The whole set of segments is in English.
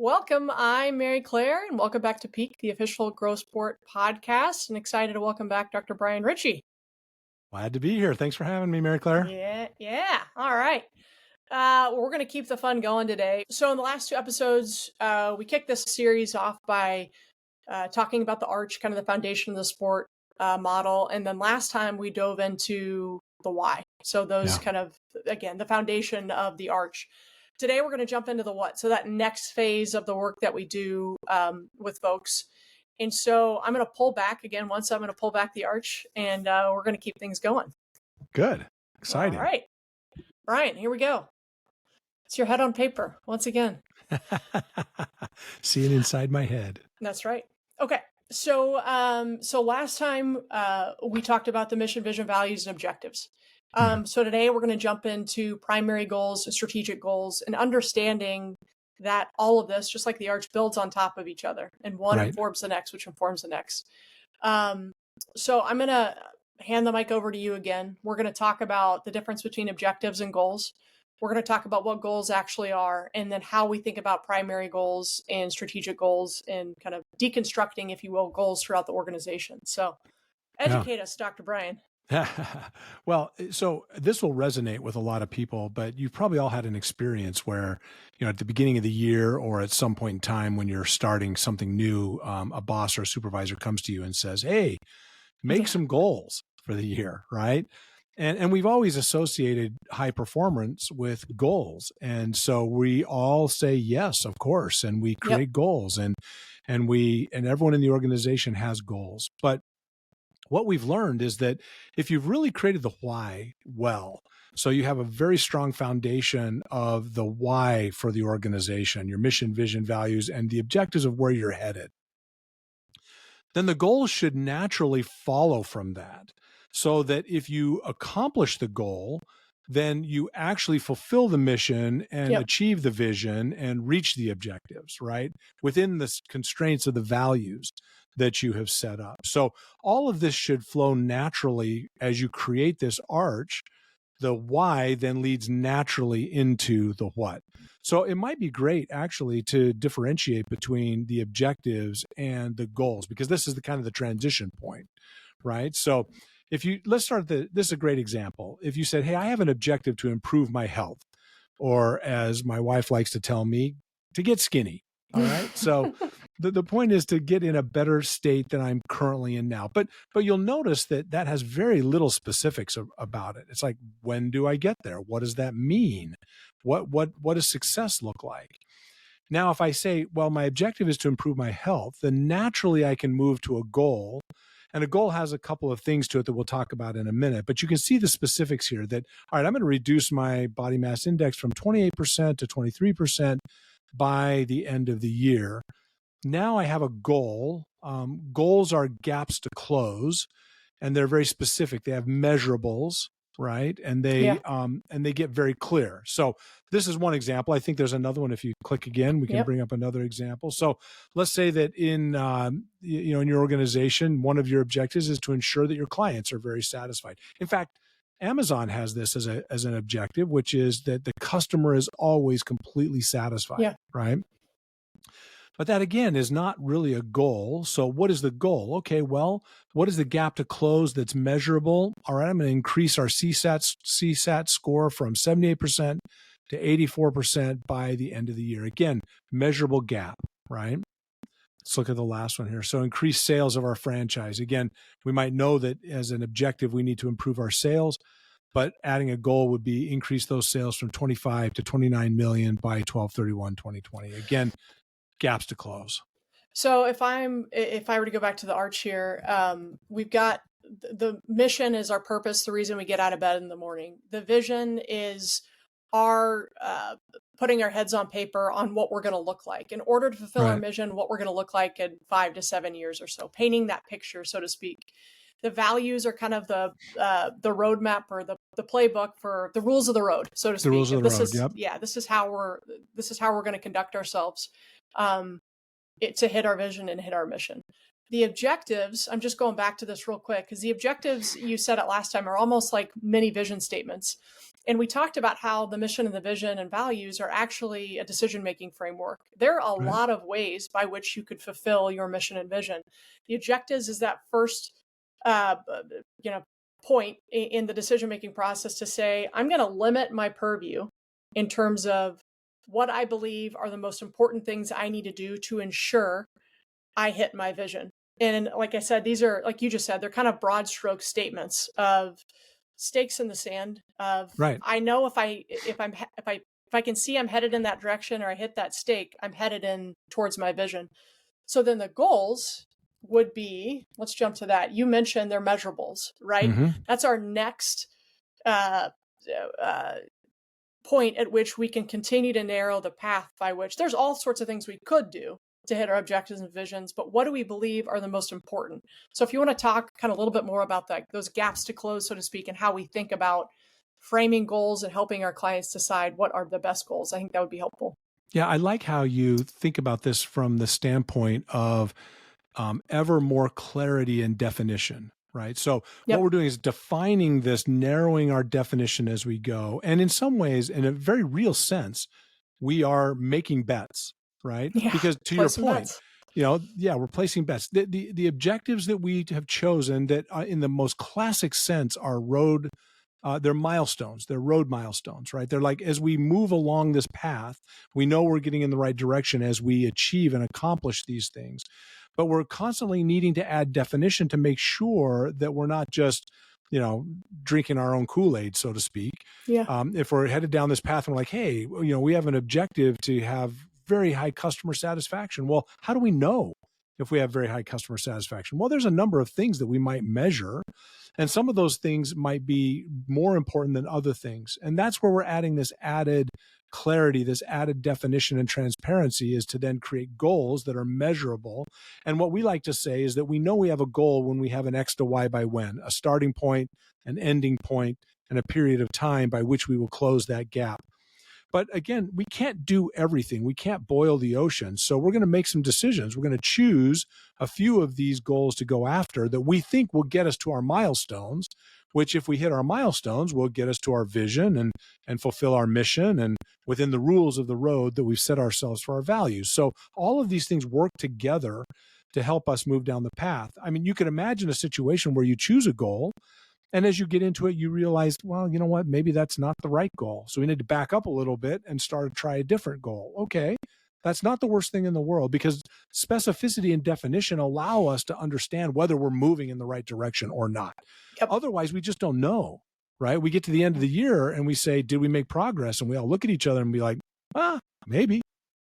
Welcome. I'm Mary Claire, and welcome back to Peak, the official Grow Sport podcast. And excited to welcome back Dr. Brian Ritchie. Glad to be here. Thanks for having me, Mary Claire. Yeah. All right. We're going to keep the fun going today. So in the last two episodes, we kicked this series off by talking about the arch, kind of the foundation of the sport model. And then last time we dove into the why. So those kind of, again, the foundation of the arch. Today, we're going to jump into the what. So that next phase of the work that we do with folks. And so I'm going to pull back again. Once I'm going to pull back the arch, and we're going to keep things going. Good. Exciting. All right. Brian, here we go. It's your head on paper once again. See it inside my head. That's right. Okay. So last time we talked about the mission, vision, values, and objectives. So today we're going to jump into primary goals, strategic goals, and understanding that all of this, just like the arch, builds on top of each other, and one informs the next, which informs the next. So I'm going to hand the mic over to you again. We're going to talk about the difference between objectives and goals. We're going to talk about what goals actually are, and then how we think about primary goals and strategic goals, and kind of deconstructing, if you will, goals throughout the organization. So educate us, Dr. Brian. Well, so this will resonate with a lot of people, but you've probably all had an experience where, at the beginning of the year or at some point in time when you're starting something new, a boss or a supervisor comes to you and says, hey, make some goals for the year, right? And we've always associated high performance with goals. And so we all say, yes, of course. And we create goals and everyone in the organization has goals. But what we've learned is that if you've really created the why well, so you have a very strong foundation of the why for the organization, your mission, vision, values, and the objectives of where you're headed, then the goals should naturally follow from that. So that if you accomplish the goal, then you actually fulfill the mission and achieve the vision and reach the objectives, right? Within the constraints of the values that you have set up. So all of this should flow naturally as you create this arch. The why then leads naturally into the what. So it might be great actually to differentiate between the objectives and the goals, because this is the kind of the transition point, right? So let's start this is a great example. If you said, hey, I have an objective to improve my health, or as my wife likes to tell me, to get skinny. All right. So the point is to get in a better state than I'm currently in now. But you'll notice that has very little specifics about it. It's like, when do I get there? What does that mean? What does success look like? Now, if I say, well, my objective is to improve my health, then naturally I can move to a goal. And a goal has a couple of things to it that we'll talk about in a minute. But you can see the specifics here that, all right, I'm going to reduce my body mass index from 28% to 23% by the end of the year. Now I have a goal. Goals are gaps to close, and they're very specific. They have measurables, right? And they get very clear. So this is one example. I think there's another one. If you click again, we can bring up another example. So let's say that in your organization, one of your objectives is to ensure that your clients are very satisfied. In fact, Amazon has this as an objective, which is that the customer is always completely satisfied, right? But that, again, is not really a goal. So what is the goal? Okay, well, what is the gap to close that's measurable? All right, I'm going to increase our CSAT score from 78% to 84% by the end of the year. Again, measurable gap, right? Let's look at the last one here. So increase sales of our franchise. Again, we might know that as an objective, we need to improve our sales, but adding a goal would be increase those sales from 25 to 29 million by 12/31/2020. Again, gaps to close. So if I were to go back to the arch here, we've got the mission is our purpose, the reason we get out of bed in the morning. The vision is our putting our heads on paper on what we're going to look like in order to fulfill our mission, what we're going to look like in 5 to 7 years or so, painting that picture, so to speak. The values are kind of the roadmap or the playbook for the rules of the road, so to speak. The rules of the road. This is how we're going to conduct ourselves to hit our vision and hit our mission. The objectives, I'm just going back to this real quick, because the objectives, you said it last time, are almost like mini vision statements. And we talked about how the mission and the vision and values are actually a decision making framework. There are a Right. lot of ways by which you could fulfill your mission and vision. The objectives is that first, you know, point in the decision making process to say, I'm going to limit my purview in terms of what I believe are the most important things I need to do to ensure I hit my vision. And like I said, these are, like you just said, they're kind of broad stroke statements of stakes in the sand of Right. I know if I can see I'm headed in that direction or I hit that stake, I'm headed in towards my vision. So then the goals would be, let's jump to that. You mentioned they're measurables, right? Hmm. That's our next uh, uh, point at which we can continue to narrow the path by which there's all sorts of things we could do to hit our objectives and visions, but what do we believe are the most important? So if you want to talk kind of a little bit more about that, those gaps to close, so to speak, and how we think about framing goals and helping our clients decide what are the best goals, I think that would be helpful. Yeah, I like how you think about this from the standpoint of ever more clarity and definition, right? So, what Yep. we're doing is defining this, narrowing our definition as we go. And in some ways, in a very real sense, we are making bets, right? Yeah. Because to your Place some point, bets. yeah, we're placing bets. The objectives that we have chosen that in the most classic sense are they're milestones, they're road milestones, right? They're like, as we move along this path, we know we're getting in the right direction as we achieve and accomplish these things. But we're constantly needing to add definition to make sure that we're not just, drinking our own Kool-Aid, so to speak. Yeah. If we're headed down this path and we're like, hey, we have an objective to have very high customer satisfaction. Well, how do we know if we have very high customer satisfaction? Well, there's a number of things that we might measure, and some of those things might be more important than other things. And that's where we're adding this added clarity, this added definition and transparency, is to then create goals that are measurable. And what we like to say is that we know we have a goal when we have an X to Y by when, a starting point, an ending point, and a period of time by which we will close that gap. But again, we can't do everything. We can't boil the ocean. So we're going to make some decisions. We're going to choose a few of these goals to go after that we think will get us to our milestones, which if we hit our milestones, will get us to our vision and fulfill our mission and within the rules of the road that we've set ourselves for our values. So all of these things work together to help us move down the path. I mean, you can imagine a situation where you choose a goal, and as you get into it, you realize, well, you know what, maybe that's not the right goal. So we need to back up a little bit and start to try a different goal. Okay, that's not the worst thing in the world, because specificity and definition allow us to understand whether we're moving in the right direction or not. Yep. Otherwise, we just don't know, right? We get to the end of the year and we say, did we make progress? And we all look at each other and be like, maybe,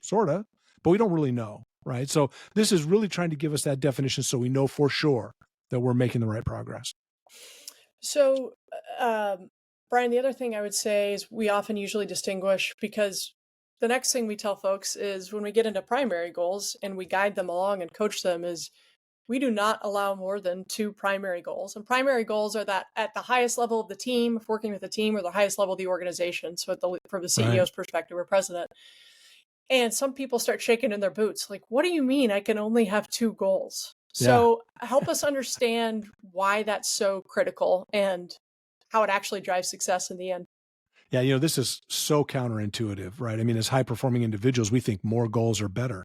sort of, but we don't really know, right? So this is really trying to give us that definition so we know for sure that we're making the right progress. So, Brian, the other thing I would say is we often usually distinguish, because the next thing we tell folks is when we get into primary goals and we guide them along and coach them is we do not allow more than 2 primary goals. And primary goals are that at the highest level of the team, if working with a team, or the highest level of the organization. So from the Right. CEO's perspective or president. And some people start shaking in their boots. Like, what do you mean I can only have 2 goals? Yeah. So help us understand why that's so critical and how it actually drives success in the end. Yeah, this is so counterintuitive, right? I mean, as high performing individuals, we think more goals are better.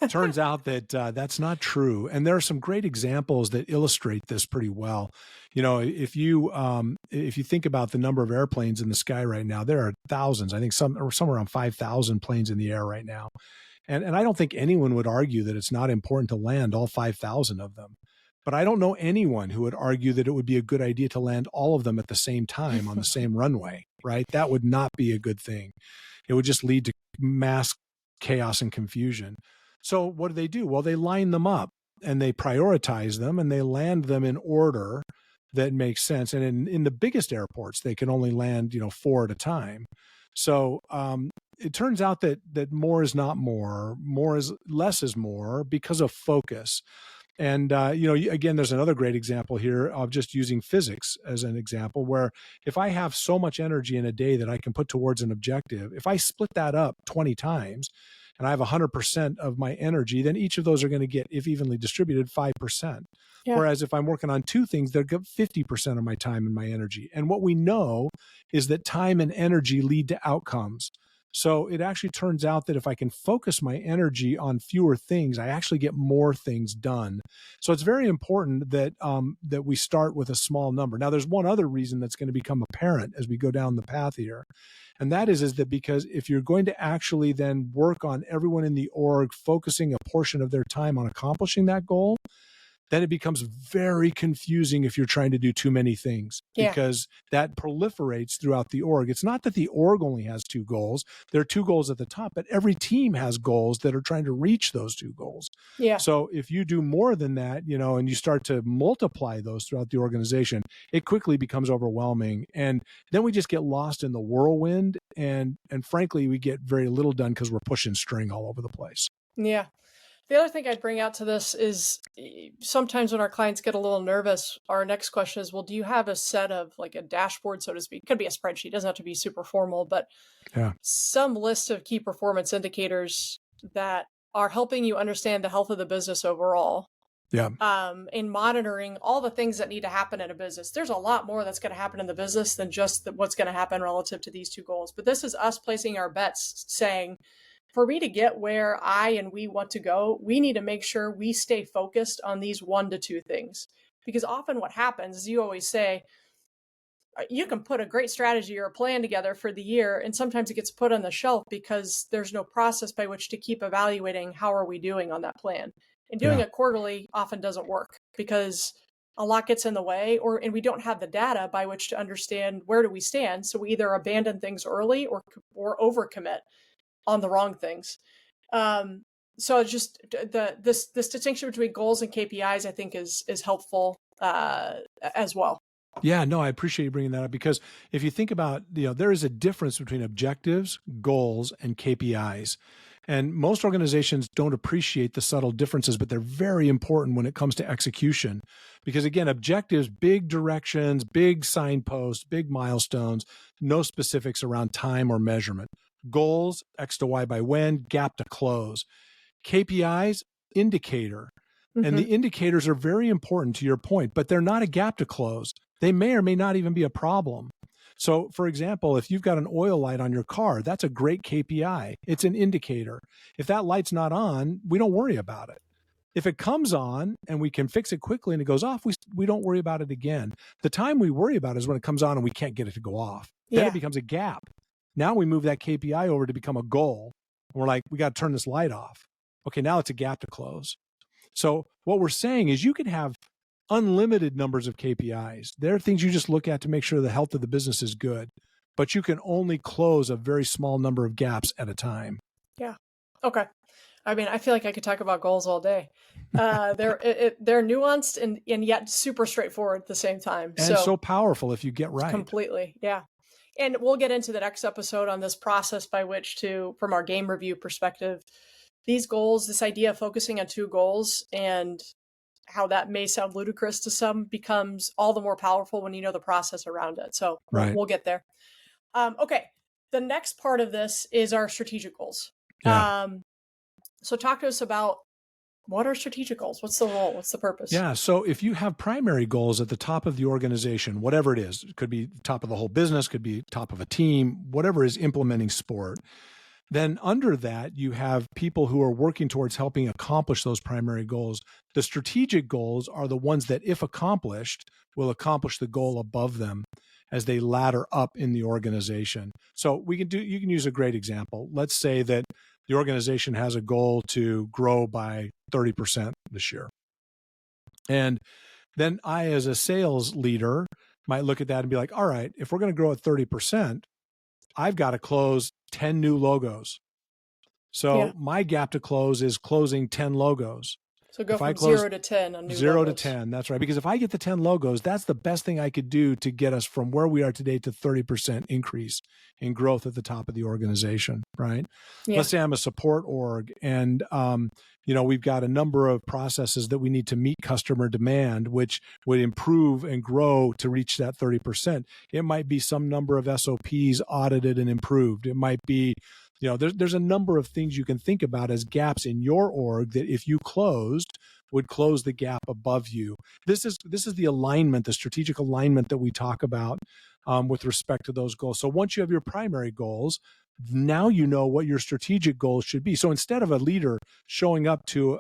Turns out that that's not true, and there are some great examples that illustrate this pretty well. If you think about the number of airplanes in the sky right now, there are thousands. I think somewhere around 5,000 planes in the air right now, and I don't think anyone would argue that it's not important to land all 5,000 of them. But I don't know anyone who would argue that it would be a good idea to land all of them at the same time on the same runway, right? That would not be a good thing. It would just lead to mass chaos and confusion. So what do? Well, they line them up and they prioritize them and they land them in order that makes sense. And in the biggest airports, they can only land, 4 at a time. So it turns out that more is not more, less is more because of focus. And, again, there's another great example here of just using physics as an example, where if I have so much energy in a day that I can put towards an objective, if I split that up 20 times and I have 100% of my energy, then each of those are going to get, if evenly distributed, 5%. Yeah. Whereas if I'm working on two things, they'll get 50% of my time and my energy. And what we know is that time and energy lead to outcomes. So it actually turns out that if I can focus my energy on fewer things, I actually get more things done. So it's very important that that we start with a small number. Now, there's one other reason that's going to become apparent as we go down the path here, and that is that because if you're going to actually then work on everyone in the org focusing a portion of their time on accomplishing that goal, then it becomes very confusing if you're trying to do too many things, Yeah. because that proliferates throughout the org. It's not that the org only has two goals. There are two goals at the top, but every team has goals that are trying to reach those two goals. Yeah. So if you do more than that, and you start to multiply those throughout the organization, it quickly becomes overwhelming. And then we just get lost in the whirlwind. And frankly, we get very little done because we're pushing string all over the place. Yeah. The other thing I'd bring out to this is sometimes when our clients get a little nervous, our next question is, well, do you have a set of like a dashboard, so to speak? It could be a spreadsheet, it doesn't have to be super formal, but some list of key performance indicators that are helping you understand the health of the business overall. Yeah. In monitoring all the things that need to happen in a business. There's a lot more that's going to happen in the business than just what's going to happen relative to these two goals. But this is us placing our bets, saying, for me to get where I and we want to go, we need to make sure we stay focused on these 1 to 2 things. Because often what happens is, you always say, you can put a great strategy or a plan together for the year, and sometimes it gets put on the shelf because there's no process by which to keep evaluating how are we doing on that plan. And doing it quarterly often doesn't work because a lot gets in the way, and we don't have the data by which to understand where do we stand. So we either abandon things early or overcommit on the wrong things. So just this distinction between goals and KPIs, I think, is helpful as well. Yeah, no, I appreciate you bringing that up, because if you think about, there is a difference between objectives, goals, and KPIs. And most organizations don't appreciate the subtle differences, but they're very important when it comes to execution. Because again, objectives, big directions, big signposts, big milestones, no specifics around time or measurement. Goals, X to Y by when, gap to close. KPIs, indicator. And the indicators are very important, to your point, but they're not a gap to close. They may or may not even be a problem. So, for example, if you've got an oil light on your car, that's a great KPI. It's an indicator. If that light's not on, we don't worry about it. If it comes on and we can fix it quickly and it goes off, we don't worry about it again. The time we worry about is when it comes on and we can't get it to go off. Then it becomes a gap. Now we move that KPI over to become a goal. We're like, we got to turn this light off. Okay, now it's a gap to close. So what we're saying is you can have unlimited numbers of KPIs. There are things you just look at to make sure the health of the business is good, but you can only close a very small number of gaps at a time. Yeah. Okay. I mean, I feel like I could talk about goals all day. They're nuanced and yet super straightforward at the same time. And so powerful if you get right. Completely. Yeah. And we'll get into the next episode on this process by which to, from our game review perspective, these goals, this idea of focusing on 2 goals and how that may sound ludicrous to some becomes all the more powerful when you know the process around it. So we'll get there. Okay. The next part of this is our strategic goals. Yeah. So talk to us about, what are strategic goals? What's the role? What's the purpose? Yeah. So if you have primary goals at the top of the organization, whatever it is, it could be top of the whole business, could be top of a team, whatever is implementing sport, then under that, you have people who are working towards helping accomplish those primary goals. The strategic goals are the ones that, if accomplished, will accomplish the goal above them as they ladder up in the organization. So you can use a great example. Let's say that the organization has a goal to grow by 30% this year. And then I, as a sales leader, might look at that and be like, all right, if we're going to grow at 30%, I've got to close 10 new logos. So my gap to close is closing 10 logos. So go from 0 to 10 on new 0 logos. to 10, that's right. Because if I get the 10 logos, that's the best thing I could do to get us from where we are today to 30% increase in growth at the top of the organization, right? Yeah. Let's say I'm a support org and, we've got a number of processes that we need to meet customer demand, which would improve and grow to reach that 30%. It might be some number of SOPs audited and improved. It might be There's a number of things you can think about as gaps in your org that if you closed would close the gap above you. This is the alignment, the strategic alignment that we talk about with respect to those goals. So once you have your primary goals, now you know what your strategic goals should be. So instead of a leader showing up to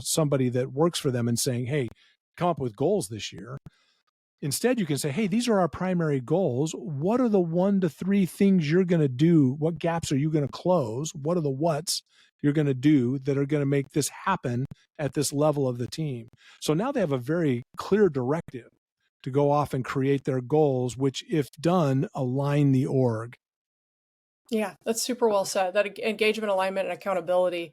somebody that works for them and saying, "Hey, come up with goals this year," instead, you can say, "Hey, these are our primary goals. What are the 1 to 3 things you're going to do? What gaps are you going to close? What are the what's you're going to do that are going to make this happen at this level of the team?" So now they have a very clear directive to go off and create their goals, which, if done, align the org. Yeah, that's super well said. That engagement, alignment, and accountability.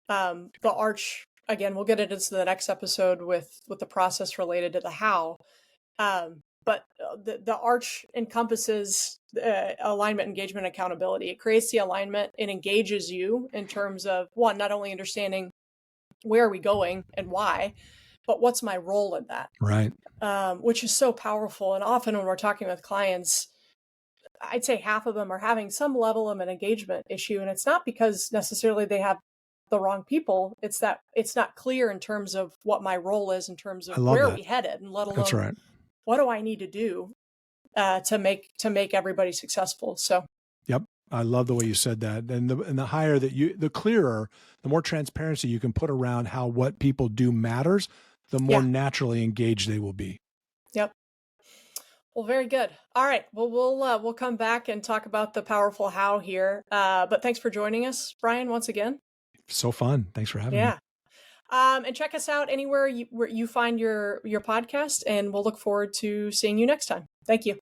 The arch, again, we'll get into the next episode with the process related to the how. But the arch encompasses alignment, engagement, accountability. It creates the alignment. It engages you in terms of, one, not only understanding where are we going and why, but what's my role in that, Right. which is so powerful. And often when we're talking with clients, I'd say half of them are having some level of an engagement issue. And it's not because necessarily they have the wrong people. It's that it's not clear in terms of what my role is, in terms I of love where are that. we headed, and let That's alone right. what do I need to do to make everybody successful. So Yep. I love the way you said that. And the higher that the clearer, the more transparency you can put around how what people do matters, the more yeah, naturally engaged they will be. yep. Well, very good. All right. Well, we'll come back and talk about the powerful how here. But thanks for joining us, Brian, once again. So fun. Thanks for having me. Yeah. And check us out anywhere where you find your podcast, and we'll look forward to seeing you next time. Thank you.